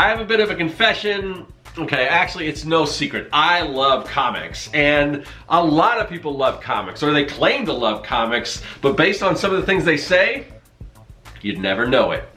I have a bit of a confession. Okay, actually it's no secret. I love comics, and a lot of people love comics, or they claim to love comics, but based on some of the things they say, you'd never know it.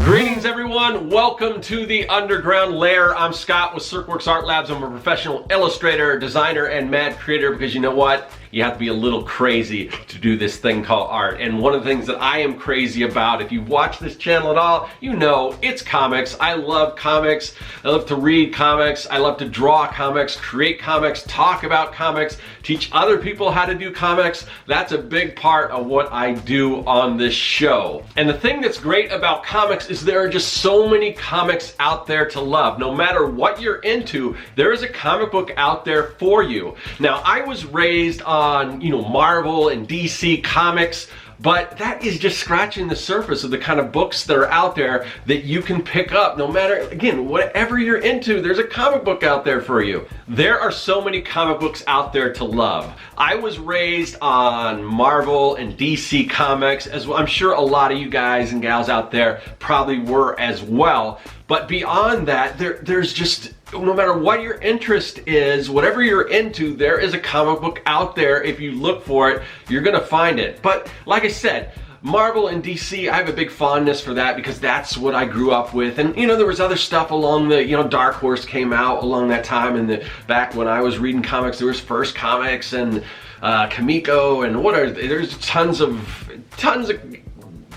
Greetings everyone, welcome to the Underground Lair. I'm Scott with Serkworks Art Labs. I'm a professional illustrator, designer, and mad creator because you know what? You have to be a little crazy to do this thing called art. And one of the things that I am crazy about, if you've watched this channel at all, you know it's comics. I love comics. I love to read comics. I love to draw comics, create comics, talk about comics, teach other people how to do comics. That's a big part of what I do on this show. And the thing that's great about comics is there are just so many comics out there to love. No matter what you're into, there is a comic book out there for you. Now, I was raised on, Marvel and DC comics, but that is just scratching the surface of the kind of books that are out there that you can pick up. No matter, again, whatever you're into, there's a comic book out there for you. There are so many comic books out there to love. I was raised on Marvel and DC comics, as well. I'm sure a lot of you guys and gals out there probably were as well. But beyond that, there's just, no matter what your interest is, whatever you're into, there is a comic book out there. If you look for it, you're gonna find it. But like I said, Marvel and DC, I have a big fondness for that because that's what I grew up with. And there was other stuff along the, Dark Horse came out along that time, and back when I was reading comics, there was First Comics and Kamiko and there's tons of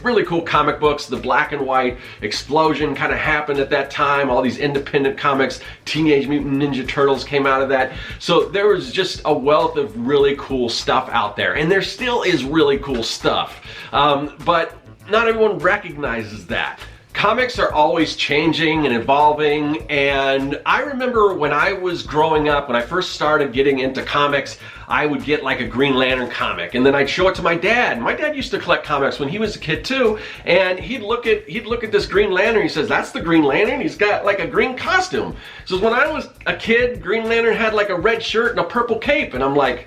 really cool comic books. The black and white explosion kind of happened at that time. All these independent comics, Teenage Mutant Ninja Turtles came out of that. So there was just a wealth of really cool stuff out there. And there still is really cool stuff. But not everyone recognizes that. Comics are always changing and evolving, and I remember when I was growing up, when I first started getting into comics, I would get like a Green Lantern comic, and then I'd show it to my dad. My dad used to collect comics when he was a kid too, and he'd look at this Green Lantern. He says, "That's the Green Lantern. He's got like a green costume." So when I was a kid, Green Lantern had like a red shirt and a purple cape, and I'm like,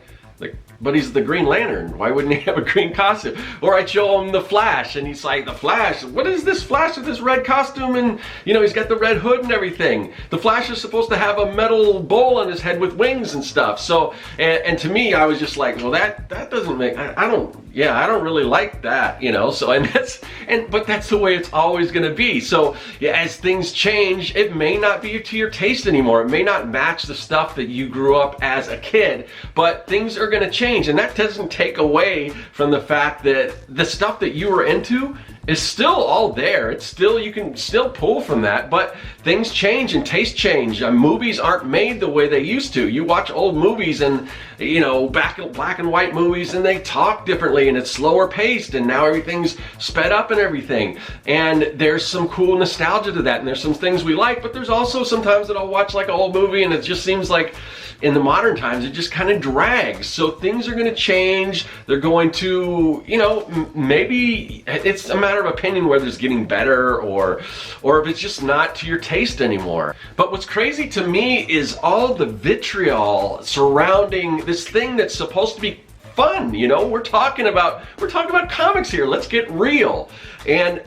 but he's the Green Lantern. Why wouldn't he have a green costume? Or I'd show him the Flash, and he's like, "The Flash? What is this Flash with this red costume?" And he's got the red hood and everything. The Flash is supposed to have a metal bowl on his head with wings and stuff. So, and to me, I was just like, well, that doesn't make. I don't really like that, So but that's the way it's always going to be. So yeah, as things change, it may not be to your taste anymore. It may not match the stuff that you grew up as a kid, but things are going to change. And that doesn't take away from the fact that the stuff that you were into is still all there. It's still, you can still pull from that, but things change and tastes change. Movies aren't made the way they used to. You watch old movies and, black and white movies, and they talk differently, and it's slower paced, and now everything's sped up and everything. And there's some cool nostalgia to that, and there's some things we like, but there's also sometimes that I'll watch like an old movie and it just seems like in the modern times it just kind of drags. So things are going to change. They're going to, maybe it's a matter of opinion whether it's getting better or if it's just not to your taste anymore. But what's crazy to me is all the vitriol surrounding this thing that's supposed to be fun. We're talking about comics here. Let's get real. And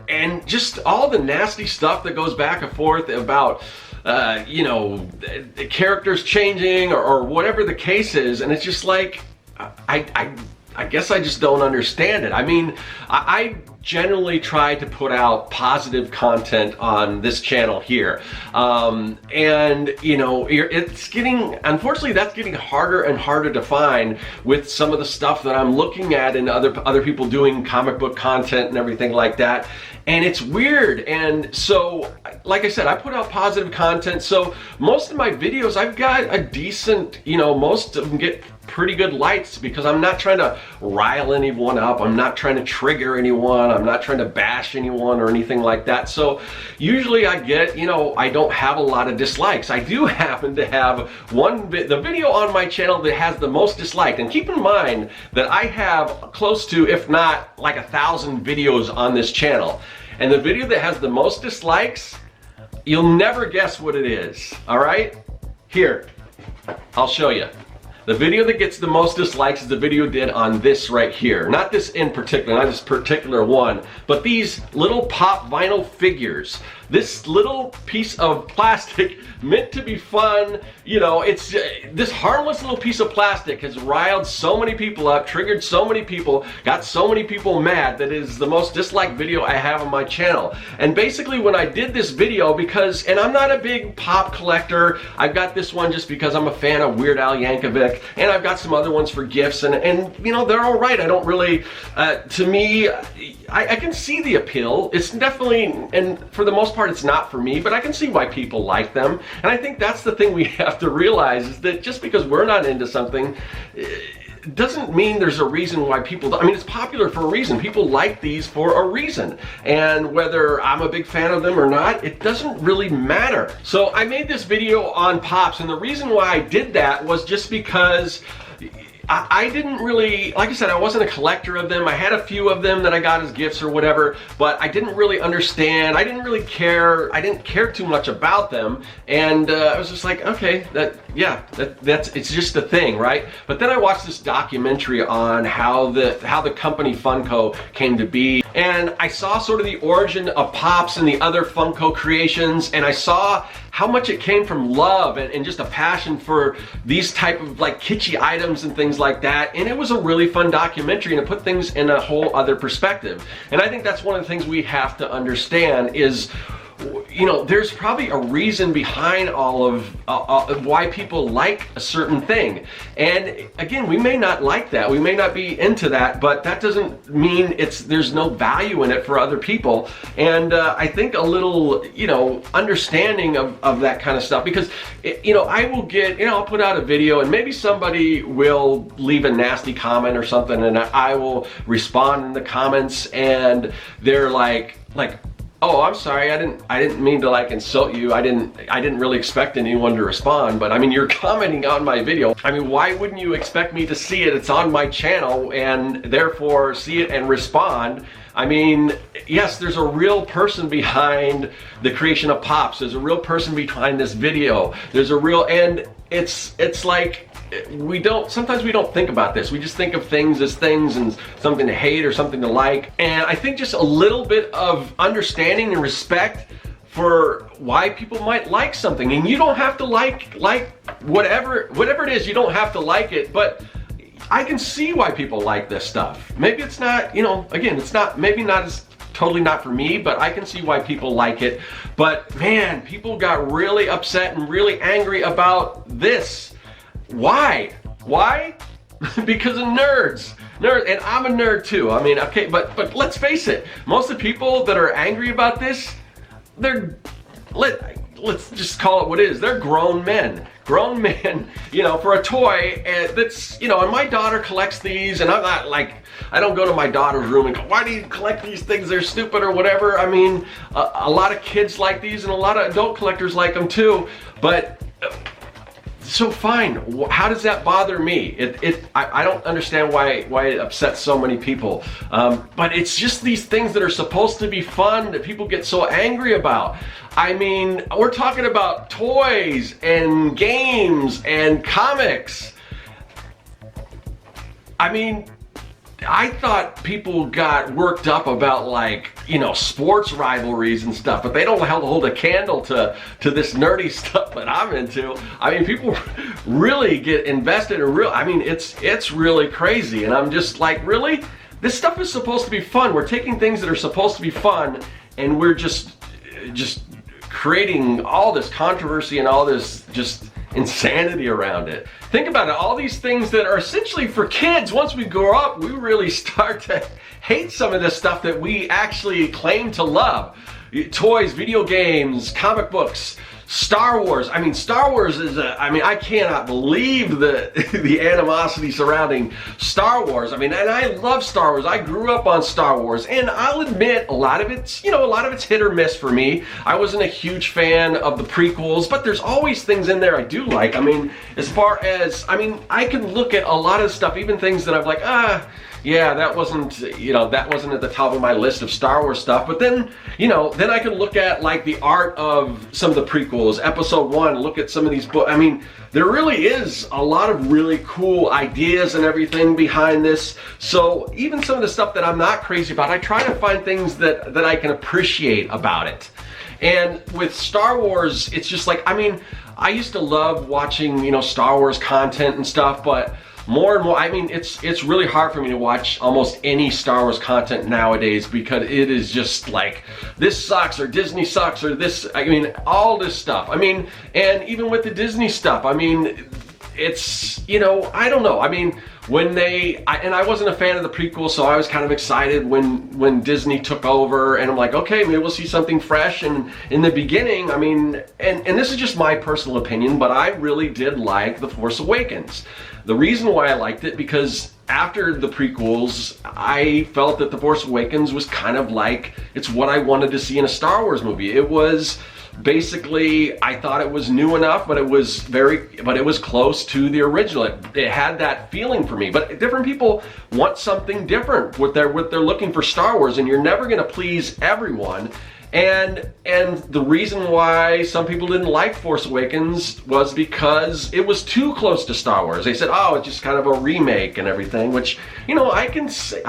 just all the nasty stuff that goes back and forth about the characters changing or whatever the case is, and it's just like I guess I just don't understand it. I mean, I generally try to put out positive content on this channel here. It's getting, unfortunately, that's getting harder and harder to find with some of the stuff that I'm looking at and other people doing comic book content and everything like that. And it's weird. And so, like I said, I put out positive content. So most of my videos, I've got a decent, most of them get pretty good likes because I'm not trying to rile anyone up. I'm not trying to trigger anyone. I'm not trying to bash anyone or anything like that. So usually I get, I don't have a lot of dislikes. I do happen to have the video on my channel that has the most disliked. And keep in mind that I have close to, if not like 1,000 videos on this channel. And the video that has the most dislikes, you'll never guess what it is. All right? Here, I'll show you. The video that gets the most dislikes is the video did on this right here. Not this in particular, not this particular one, but these little pop vinyl figures. This little piece of plastic meant to be fun, you know, it's this harmless little piece of plastic has riled so many people up, triggered so many people, got so many people mad that it is the most disliked video I have on my channel. And basically when I did this video, because, and I'm not a big pop collector, I've got this one just because I'm a fan of Weird Al Yankovic, and I've got some other ones for gifts, and you know, they're all right. I don't really, to me, I can see the appeal. It's definitely, and for the most part, it's not for me, but I can see why people like them. And I think that's the thing we have to realize, is that just because we're not into something, doesn't mean there's a reason why people, I mean, it's popular for a reason. People like these for a reason. And whether I'm a big fan of them or not, it doesn't really matter. So I made this video on Pops, and the reason why I did that was just because I didn't really, like I said, I wasn't a collector of them. I had a few of them that I got as gifts or whatever, but I didn't really understand. I didn't really care. I didn't care too much about them. And I was just like, okay, it's just a thing, right? But then I watched this documentary on how the company Funko came to be. And I saw sort of the origin of Pops and the other Funko creations, and I saw how much it came from love and just a passion for these type of like kitschy items and things like that. And it was a really fun documentary, and it put things in a whole other perspective. And I think that's one of the things we have to understand is, you know, there's probably a reason behind all of why people like a certain thing. And again, we may not like that, we may not be into that, but that doesn't mean there's no value in it for other people. And I think a little, you know, understanding of that kind of stuff, because you know, I will get, you know, I'll put out a video and maybe somebody will leave a nasty comment or something, and I will respond in the comments, and they're like, oh, I'm sorry, I didn't mean to like insult you. I didn't really expect anyone to respond, but I mean, you're commenting on my video. I mean, why wouldn't you expect me to see it? It's on my channel, and therefore see it and respond. I mean, yes, there's a real person behind the creation of Pops. There's a real person behind this video. There's a real, and it's like, sometimes we don't think about this. We just think of things as things and something to hate or something to like. And I think just a little bit of understanding and respect for why people might like something. And you don't have to like whatever it is, you don't have to like it, but I can see why people like this stuff. Maybe it's not, you know, again, it's not, maybe not as totally not for me, but I can see why people like it. But man, people got really upset and really angry about this. Why? Because of nerds. And I'm a nerd too. I mean, okay, but let's face it. Most of the people that are angry about this, let's just call it what it is. They're grown men. Grown men, you know, for a toy that's, you know, and my daughter collects these, and I'm not like, I don't go to my daughter's room and go, why do you collect these things? They're stupid or whatever. I mean, a lot of kids like these, and a lot of adult collectors like them too, but so fine. How does that bother me? I don't understand why it upsets so many people. But it's just these things that are supposed to be fun that people get so angry about. I mean, we're talking about toys and games and comics. I mean, I thought people got worked up about, like, you know, sports rivalries and stuff, but they don't hold a candle to this nerdy stuff that I'm into. I mean, people really get invested in I mean, it's really crazy, and I'm just like, really? This stuff is supposed to be fun. We're taking things that are supposed to be fun, and we're just creating all this controversy and all this just insanity around it. Think about it, all these things that are essentially for kids. Once we grow up, we really start to hate some of this stuff that we actually claim to love. Toys, video games, comic books, Star Wars. I mean, Star Wars is I mean, I cannot believe the animosity surrounding Star Wars. I mean, and I love Star Wars. I grew up on Star Wars, and I'll admit a lot of it's, you know, a lot of it's hit or miss for me. I wasn't a huge fan of the prequels, but there's always things in there I do like. I mean, as far as, I mean, I can look at a lot of stuff, even things that I'm like, yeah, that wasn't, you know, that wasn't at the top of my list of Star Wars stuff. But then, you know, then I can look at like the art of some of the prequels, episode 1, look at some of these books. I mean, there really is a lot of really cool ideas and everything behind this. So even some of the stuff that I'm not crazy about, I try to find things that I can appreciate about it. And with Star Wars, it's just like, I mean, I used to love watching, you know, Star Wars content and stuff, but more and more, I mean, it's really hard for me to watch almost any Star Wars content nowadays, because it is just like, this sucks, or Disney sucks, or this, I mean, all this stuff. I mean, and even with the Disney stuff, I mean, it's, you know, I don't know. I mean, when and I wasn't a fan of the prequel, so I was kind of excited when Disney took over, and I'm like, okay, maybe we'll see something fresh. And in the beginning, I mean, and this is just my personal opinion, but I really did like The Force Awakens. The reason why I liked it, because after the prequels, I felt that The Force Awakens was kind of like, it's what I wanted to see in a Star Wars movie. It was basically, I thought it was new enough, but it was close to the original. It had that feeling for me. But different people want something different with they're looking for Star Wars, and you're never gonna please everyone. And the reason why some people didn't like Force Awakens was because it was too close to Star Wars. They said, oh, it's just kind of a remake and everything, which, you know, I can see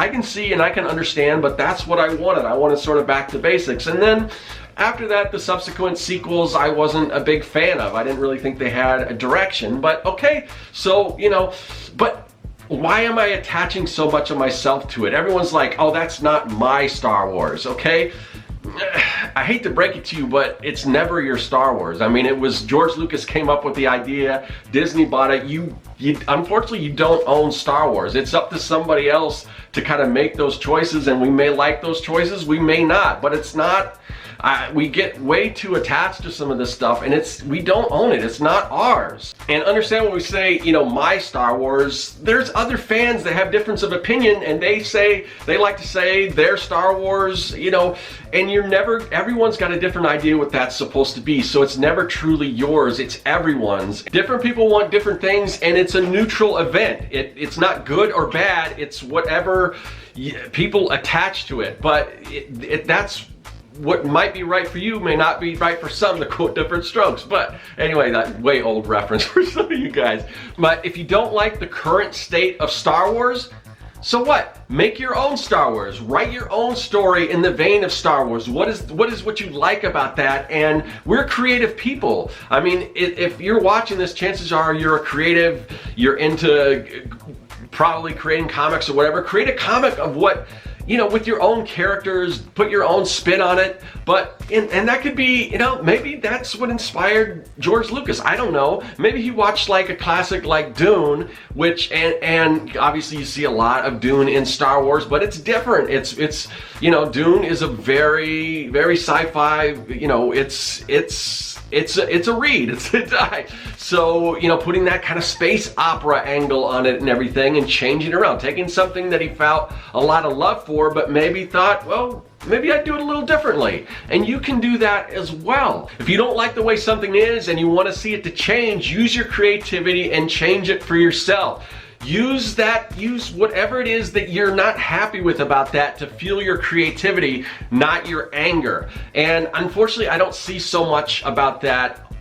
and I can understand, but that's what I wanted. I wanted sort of back to basics. And then after that, the subsequent sequels, I wasn't a big fan of. I didn't really think they had a direction, but okay, so, you know, but why am I attaching so much of myself to it? Everyone's like, oh, that's not my Star Wars, okay? I hate to break it to you, but it's never your Star Wars. I mean, it was George Lucas came up with the idea, Disney bought it. You unfortunately, you don't own Star Wars. It's up to somebody else to kind of make those choices, and we may like those choices, we may not, but it's not, we get way too attached to some of this stuff, and we don't own it. It's not ours. And understand when we say, you know, my Star Wars, there's other fans that have difference of opinion, and they like to say their Star Wars, you know, and everyone's got a different idea what that's supposed to be. So it's never truly yours, it's everyone's. Different people want different things, and it's a neutral event. It's not good or bad, it's whatever people attach to it. But that's what might be right for you may not be right for some, to quote Different Strokes. But anyway, that way old reference for some of you guys. But if you don't like the current state of Star Wars, so what? Make your own Star Wars. Write your own story in the vein of Star Wars. What is what you like about that? And we're creative people. I mean, if you're watching this, chances are you're a creative, you're into probably creating comics or whatever. Create a comic of what, you know, with your own characters, put your own spin on it. But, and that could be, you know, maybe that's what inspired George Lucas. I don't know. Maybe he watched like a classic like Dune, which, and obviously you see a lot of Dune in Star Wars, but it's different. It's, you know, Dune is a very, very sci-fi, you know, it's a read. So, you know, putting that kind of space opera angle on it and everything, and changing it around, taking something that he felt a lot of love for, but maybe thought, well, maybe I'd do it a little differently. And you can do that as well. If you don't like the way something is and you want to see it to change, use your creativity and change it for yourself. Use whatever it is that you're not happy with about that to fuel your creativity, not your anger. And unfortunately, I don't see so much about that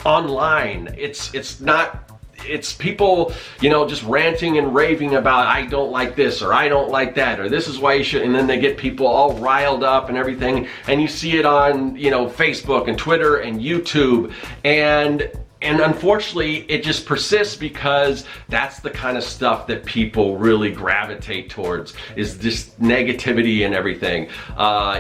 online. It's people, you know, just ranting and raving about, I don't like this, or I don't like that, or this is why you should, and then they get people all riled up and everything, and you see it on, you know, Facebook and Twitter and YouTube, and unfortunately, it just persists because that's the kind of stuff that people really gravitate towards, is this negativity and everything.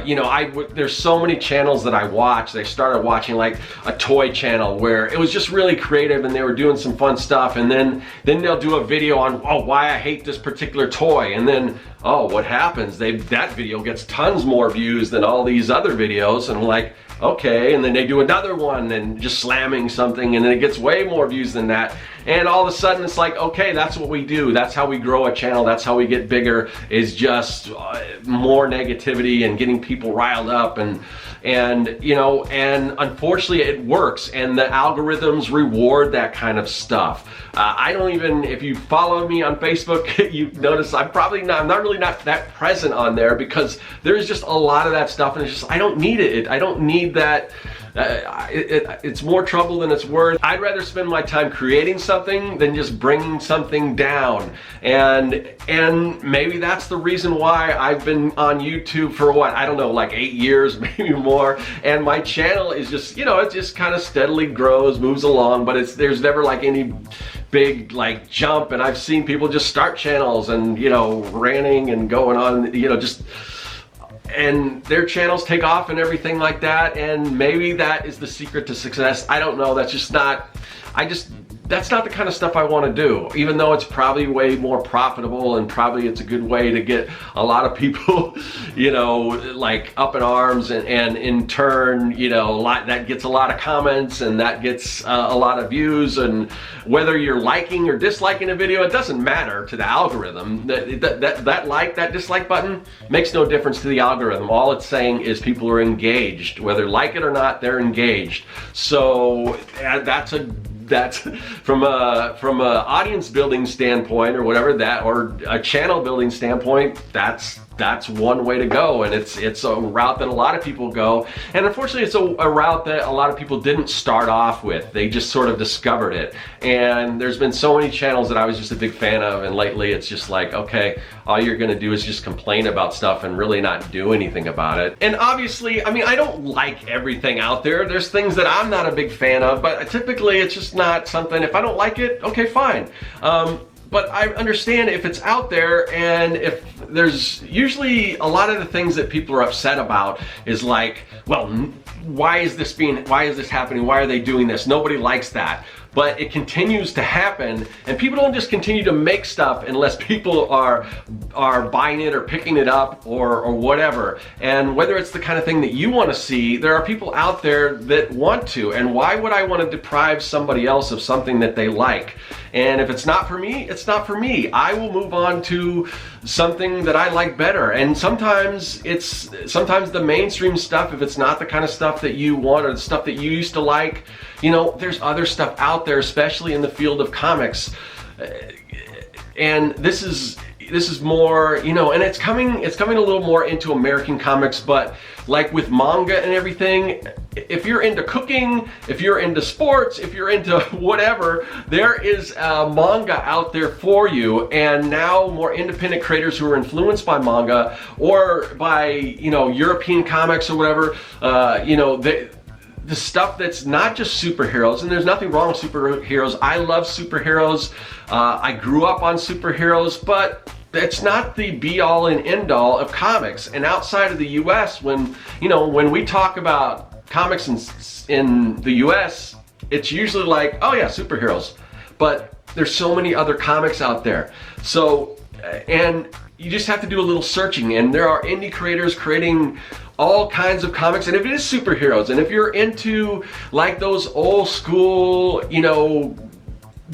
You know, there's so many channels that I watch. I started watching like a toy channel where it was just really creative and they were doing some fun stuff, and then they'll do a video on, oh, why I hate this particular toy, and then, oh, what happens? That video gets tons more views than all these other videos, and I'm like, okay, and then they do another one and just slamming something, and then it gets way more views than that. And all of a sudden it's like, okay, that's what we do. That's how we grow a channel. That's how we get bigger, is just more negativity and getting people riled up. And you know, and unfortunately it works, and the algorithms reward that kind of stuff. I don't even, if you follow me on Facebook, you notice I'm not really that present on there, because there's just a lot of that stuff, and it's just, I don't need it. I don't need that. It's more trouble than it's worth. I'd rather spend my time creating something than just bringing something down. And maybe that's the reason why I've been on YouTube for what, I don't know, like 8 years, maybe more. And my channel is just, you know, it just kind of steadily grows, moves along, but there's never like any big like jump. And I've seen people just start channels and, you know, ranting and going on, you know, just, and their channels take off and everything like that, and maybe that is the secret to success. I don't know. That's just not, that's not the kind of stuff I want to do, even though it's probably way more profitable, and probably it's a good way to get a lot of people, you know, like up in arms, and in turn, you know, that gets a lot of comments, and that gets a lot of views. And whether you're liking or disliking a video, it doesn't matter to the algorithm. That dislike button makes no difference to the algorithm. All it's saying is people are engaged. Whether like it or not, they're engaged. So that's from a audience building standpoint, or whatever, that, or a channel building standpoint, that's one way to go. And it's a route that a lot of people go, and unfortunately it's a route that a lot of people didn't start off with. They just sort of discovered it. And there's been so many channels that I was just a big fan of, and lately it's just like, okay, all you're gonna do is just complain about stuff and really not do anything about it. And obviously, I mean, I don't like everything out there. There's things that I'm not a big fan of, but typically it's just not something, if I don't like it, okay, fine. But I understand if it's out there, and if there's usually a lot of the things that people are upset about is like, well, why is this happening? Why are they doing this? Nobody likes that. But it continues to happen, and people don't just continue to make stuff unless people are buying it or picking it up or whatever. And whether it's the kind of thing that you want to see, there are people out there that want to. And why would I want to deprive somebody else of something that they like? And if it's not for me, it's not for me. I will move on to something that I like better. And sometimes the mainstream stuff, if it's not the kind of stuff that you want, or the stuff that you used to like, you know, there's other stuff out there, especially in the field of comics. And this is more, you know, and it's coming a little more into American comics, but like with manga and everything, if you're into cooking, if you're into sports, if you're into whatever, there is a manga out there for you. And now more independent creators who are influenced by manga or by, you know, European comics or whatever, you know, the stuff that's not just superheroes, and there's nothing wrong with superheroes. I love superheroes. I grew up on superheroes, but it's not the be-all and end-all of comics. And outside of the US, when we talk about comics in the US, it's usually like, oh yeah, superheroes. But there's so many other comics out there. So, and you just have to do a little searching, and there are indie creators creating all kinds of comics. And if it is superheroes, and if you're into like those old school, you know,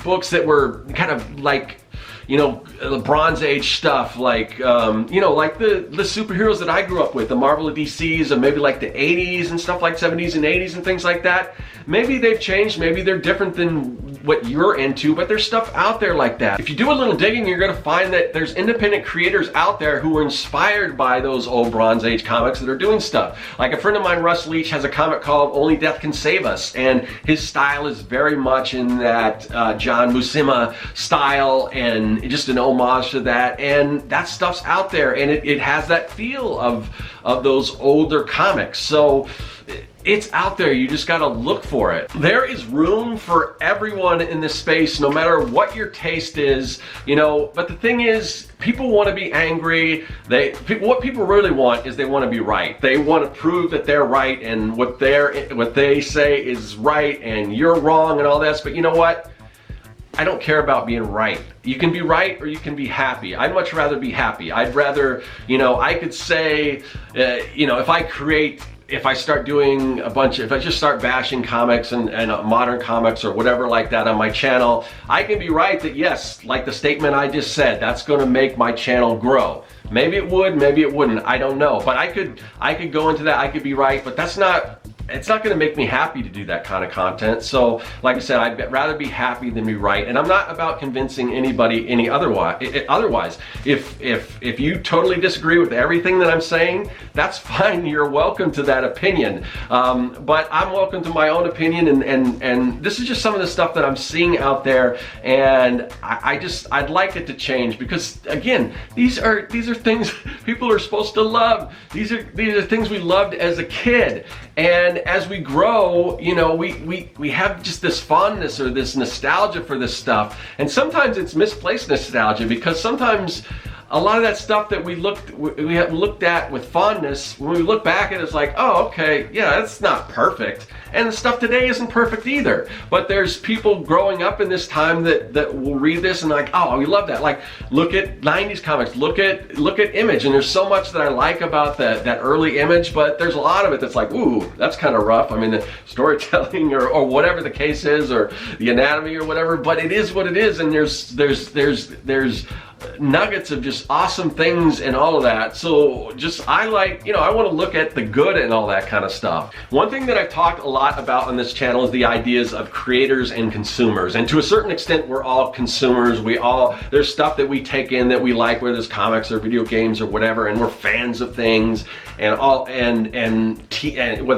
books that were kind of like, you know, the Bronze Age stuff, like, you know, like the superheroes that I grew up with, the Marvel and DCs, and maybe like the 80s and stuff, like 70s and 80s and things like that. Maybe they've changed, maybe they're different than what you're into, but there's stuff out there like that. If you do a little digging, you're gonna find that there's independent creators out there who are inspired by those old Bronze Age comics that are doing stuff. Like a friend of mine, Russ Leach, has a comic called Only Death Can Save Us, and his style is very much in that John Buscema style, and just an homage to that. And that stuff's out there, and it has that feel of those older comics. So it's out there, you just gotta look for it. There is room for everyone in this space, no matter what your taste is, you know. But the thing is, people want to be angry. What people really want is they want to be right. They want to prove that they're right, and what they say is right, and you're wrong, and all this. But you know what? I don't care about being right. You can be right or you can be happy. I'd much rather be happy. I'd rather, you know, I could say, you know, if I create if I start doing if I just start bashing comics and modern comics or whatever like that on my channel, I can be right that yes, like the statement I just said, that's going to make my channel grow. Maybe it would, maybe it wouldn't, I don't know. But I could go into that, I could be right, but it's not going to make me happy to do that kind of content. So like I said, I'd rather be happy than be right. And I'm not about convincing anybody any otherwise. If you totally disagree with everything that I'm saying, that's fine. You're welcome to that opinion. But I'm welcome to my own opinion, and this is just some of the stuff that I'm seeing out there, and I'd like it to change, because again, these are things people are supposed to love. These are things we loved as a kid. And as we grow, you know, we have just this fondness or this nostalgia for this stuff. And sometimes it's misplaced nostalgia, because sometimes a lot of that stuff that we have looked at with fondness, when we look back at it, it's like, oh, okay, yeah, that's not perfect. And the stuff today isn't perfect either. But there's people growing up in this time that will read this and like, oh, we love that. Like, look at 90s comics, look at Image, and there's so much that I like about that early Image, but there's a lot of it that's like, ooh, that's kind of rough. I mean, the storytelling or whatever the case is, or the anatomy or whatever, but it is what it is, and there's nuggets of just awesome things and all of that. So just, I want to look at the good and all that kind of stuff. One thing that I've talked a lot about on this channel is the ideas of creators and consumers. And to a certain extent, we're all consumers. There's stuff that we take in that we like, whether it's comics or video games or whatever, and we're fans of things, and whether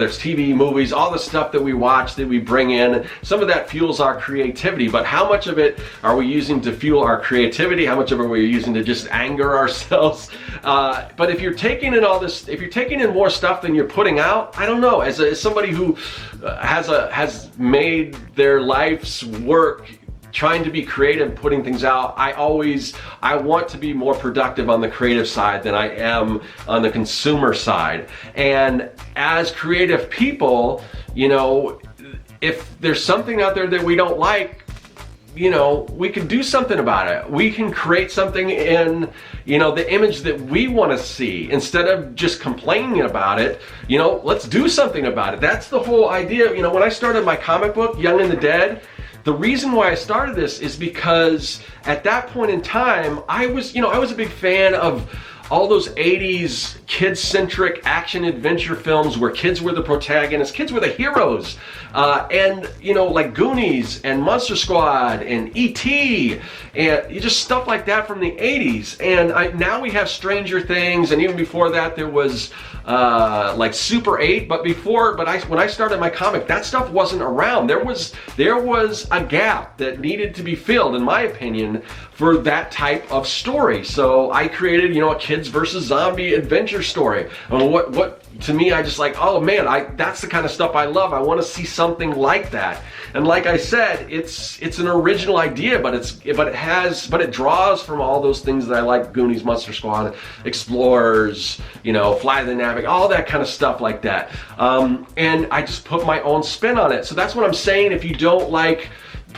it's TV, movies, all the stuff that we watch, that we bring in, some of that fuels our creativity. But how much of it are we using to fuel our creativity? How much of it we're using to just anger ourselves? But if you're taking in all this, if you're taking in more stuff than you're putting out, I don't know. As somebody who has made their life's work trying to be creative, putting things out, I want to be more productive on the creative side than I am on the consumer side. And as creative people, you know, if there's something out there that we don't like, you know, we can do something about it. We can create something in, you know, the image that we want to see. Instead of just complaining about it, you know, let's do something about it. That's the whole idea. You know, when I started my comic book, Young and the Dead, the reason why I started this is because at that point in time, I was a big fan of all those 80s kid-centric action adventure films where kids were the protagonists, kids were the heroes, and you know, like Goonies and Monster Squad and E.T. and just stuff like that from the 80s. And now we have Stranger Things, and even before that there was like Super 8. But when I started my comic, that stuff wasn't around. There was a gap that needed to be filled, in my opinion, for that type of story. So I created, you know, a kids versus zombie adventure story. And what to me, I just like, oh man, that's the kind of stuff I love. I want to see something like that. And like I said, it's an original idea, but it draws from all those things that I like: Goonies, Monster Squad, Explorers, you know, Fly the Navigator, all that kind of stuff like that. And I just put my own spin on it. So that's what I'm saying. If you don't like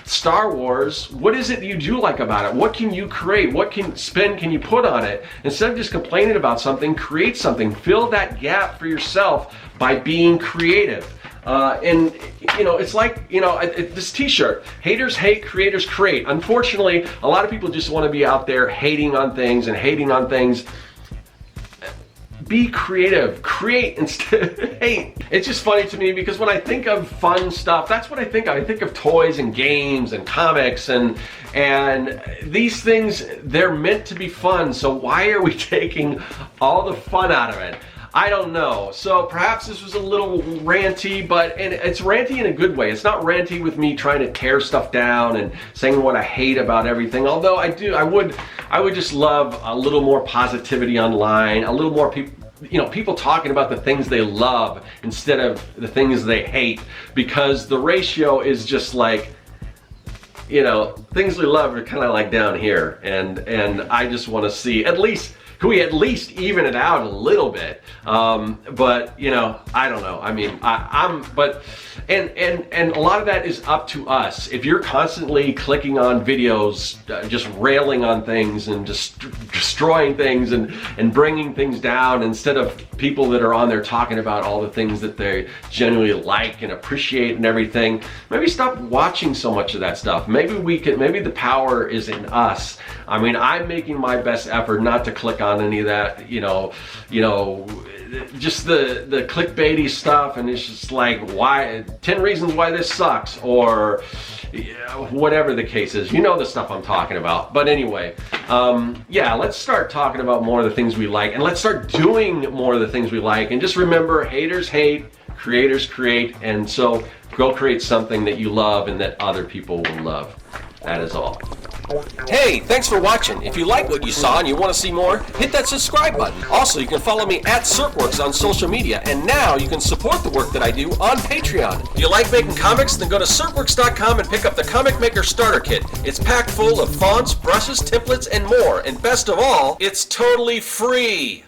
Star Wars, what is it you do like about it? What can you create? What spin can you put on it? Instead of just complaining about something, create something. Fill that gap for yourself by being creative. And you know, it's like, you know, this t-shirt, haters hate, creators create. Unfortunately, a lot of people just want to be out there hating on things and hating on things. Be creative, create instead of hate. It's just funny to me because when I think of fun stuff, that's what I think of. I think of toys and games and comics and these things, they're meant to be fun. So why are we taking all the fun out of it? I don't know. So perhaps this was a little ranty, and it's ranty in a good way. It's not ranty with me trying to tear stuff down and saying what I hate about everything. Although I would just love a little more positivity online, a little more people talking about the things they love instead of the things they hate, because the ratio is just like, you know, things we love are kind of like down here, and I just want to see at least Could we at least even it out a little bit? But you know, I don't know. I mean, and a lot of that is up to us. If you're constantly clicking on videos, just railing on things and just destroying things and bringing things down, instead of people that are on there talking about all the things that they genuinely like and appreciate and everything, maybe stop watching so much of that stuff. Maybe the power is in us. I mean, I'm making my best effort not to click on any of that, you know, just the clickbaity stuff, and it's just like, why 10 reasons why this sucks, or whatever the case is. You know the stuff I'm talking about. But anyway, yeah, let's start talking about more of the things we like, and let's start doing more of the things we like. And just remember, haters hate, creators create, and so go create something that you love and that other people will love. That is all. Hey, thanks for watching. If you like what you saw and you want to see more, hit that subscribe button. Also, you can follow me at Serkworks on social media, and now you can support the work that I do on Patreon. If you like making comics, then go to Serkworks.com and pick up the Comic Maker Starter Kit. It's packed full of fonts, brushes, templates, and more, and best of all, it's totally free.